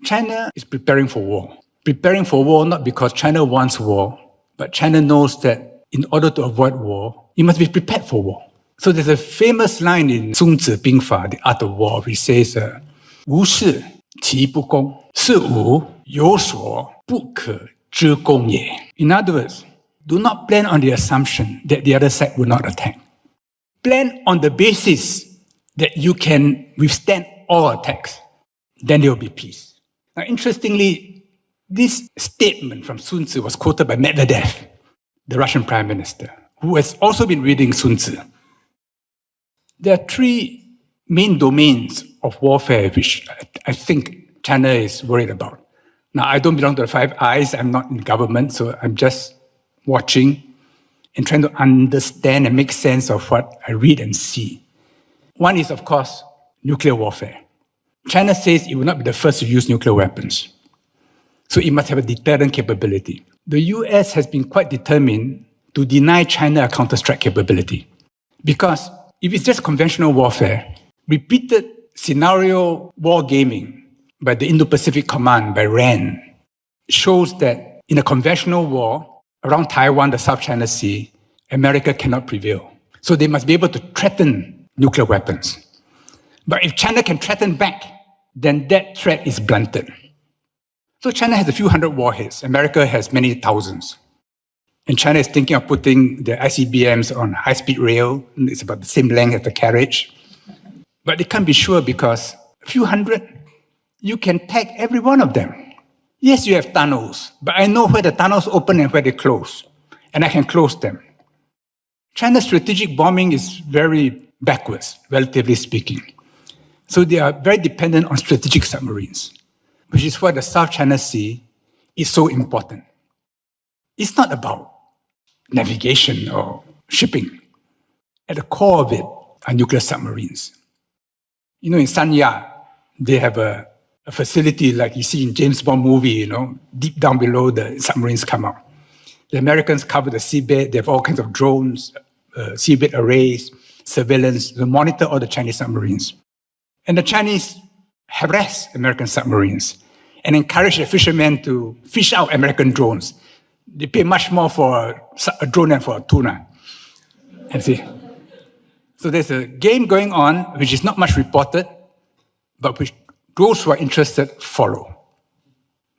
China is preparing for war. Preparing for war not because China wants war, but China knows that in order to avoid war, you must be prepared for war. So there's a famous line in Sun Tzu Bing Fa, The Art of War, which says, 无事其不攻，是无有所不可知攻也. In other words, do not plan on the assumption that the other side will not attack. Plan on the basis that you can withstand all attacks. Then there will be peace. Now, interestingly, this statement from Sun Tzu was quoted by Medvedev, the Russian Prime Minister, who has also been reading Sun Tzu. There are three main domains of warfare which I think China is worried about. Now, I don't belong to the Five Eyes. I'm not in government, so I'm just watching and trying to understand and make sense of what I read and see. One is, of course, nuclear warfare. China says it will not be the first to use nuclear weapons. So it must have a deterrent capability. The US has been quite determined to deny China a counter-strike capability. Because if it's just conventional warfare, repeated scenario war gaming by the Indo-Pacific Command, by RAND, shows that in a conventional war around Taiwan, the South China Sea, America cannot prevail. So they must be able to threaten nuclear weapons. But if China can threaten back, then that threat is blunted. So China has a few hundred warheads. America has many thousands. And China is thinking of putting the ICBMs on high-speed rail. It's about the same length as the carriage. But they can't be sure because a few hundred, you can tag every one of them. Yes, you have tunnels, but I know where the tunnels open and where they close. And I can close them. China's strategic bombing is very backwards, relatively speaking. So they are very dependent on strategic submarines, which is why the South China Sea is so important. It's not about navigation or shipping. At the core of it are nuclear submarines. You know, in Sanya, they have a facility like you see in James Bond movie, deep down below the submarines come out. The Americans cover the seabed. They have all kinds of drones, seabed arrays, surveillance to monitor all the Chinese submarines. And the Chinese harass American submarines and encourage the fishermen to fish out American drones. They pay much more for a drone than for a tuna. And see. So there's a game going on which is not much reported, but which those who are interested follow.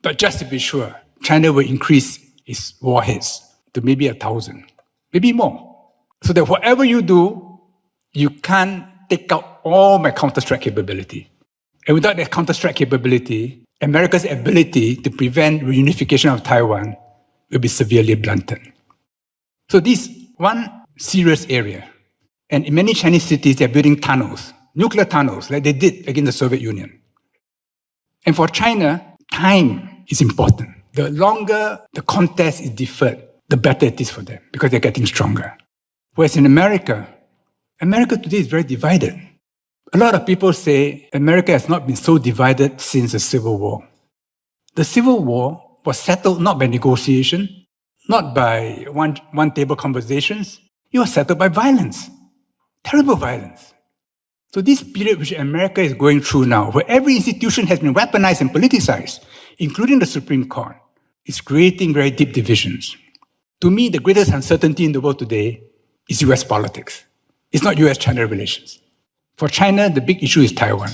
But just to be sure, China will increase its warheads to maybe 1,000, maybe more. So that whatever you do, you can't take out all my counter-strike capability. And without that counter-strike capability, America's ability to prevent reunification of Taiwan will be severely blunted. So this is one serious area. And in many Chinese cities, they're building tunnels, nuclear tunnels, like they did against the Soviet Union. And for China, time is important. The longer the contest is deferred, the better it is for them, because they're getting stronger. Whereas in America today is very divided. A lot of people say America has not been so divided since the Civil War. The Civil War was settled not by negotiation, not by one-table conversations. It was settled by violence, terrible violence. So this period which America is going through now, where every institution has been weaponized and politicized, including the Supreme Court, is creating very deep divisions. To me, the greatest uncertainty in the world today is U.S. politics. It's not U.S. China relations. For China, the big issue is Taiwan.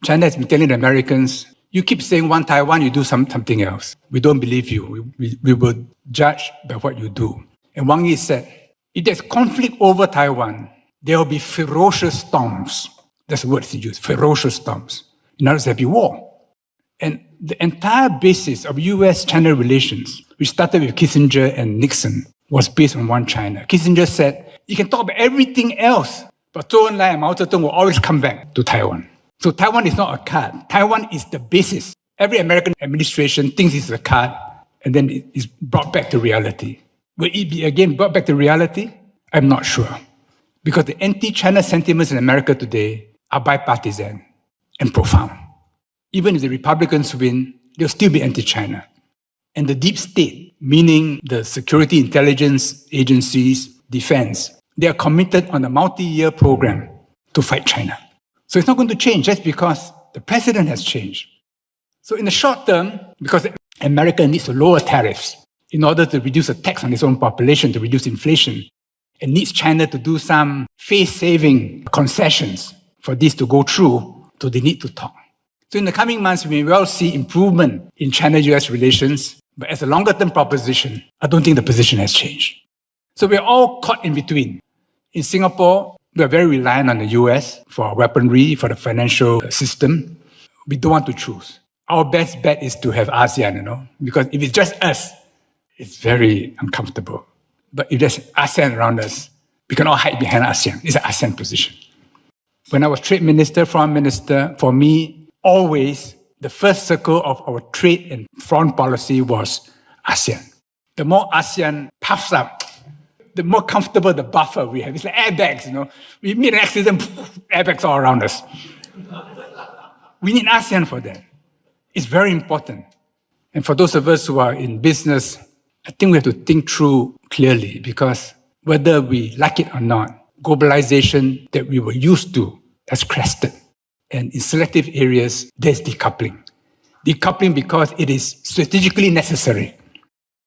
China has been telling the Americans, you keep saying one Taiwan, you do something else. We don't believe you. We will judge by what you do. And Wang Yi said, if there's conflict over Taiwan, there will be ferocious storms. That's the word he used, ferocious storms. In other words, there'll be war. And the entire basis of U.S.-China relations, which started with Kissinger and Nixon, was based on one China. Kissinger said, you can talk about everything else, but Zhou Enlai and Mao Zedong will always come back to Taiwan. So Taiwan is not a card. Taiwan is the basis. Every American administration thinks it's a card, and then it is brought back to reality. Will it be again brought back to reality? I'm not sure. Because the anti-China sentiments in America today are bipartisan and profound. Even if the Republicans win, they'll still be anti-China. And the deep state, meaning the security intelligence agencies, defense, they are committed on a multi-year program to fight China. So it's not going to change just because the president has changed. So in the short term, because America needs to lower tariffs in order to reduce the tax on its own population, to reduce inflation, it needs China to do some face-saving concessions for this to go through, so they need to talk. So in the coming months, we may well see improvement in China-US relations, but as a longer-term proposition, I don't think the position has changed. So we're all caught in between. In Singapore, we are very reliant on the US for our weaponry, for the financial system. We don't want to choose. Our best bet is to have ASEAN, because if it's just us, it's very uncomfortable. But if there's ASEAN around us, we can all hide behind ASEAN. It's an ASEAN position. When I was trade minister, foreign minister, for me, always the first circle of our trade and foreign policy was ASEAN. The more ASEAN puffs up, the more comfortable the buffer we have. It's like airbags, We meet an accident, airbags all around us. We need ASEAN for that. It's very important. And for those of us who are in business, I think we have to think through clearly, because whether we like it or not, globalization that we were used to has crested. And in selective areas, there's decoupling. Decoupling because it is strategically necessary.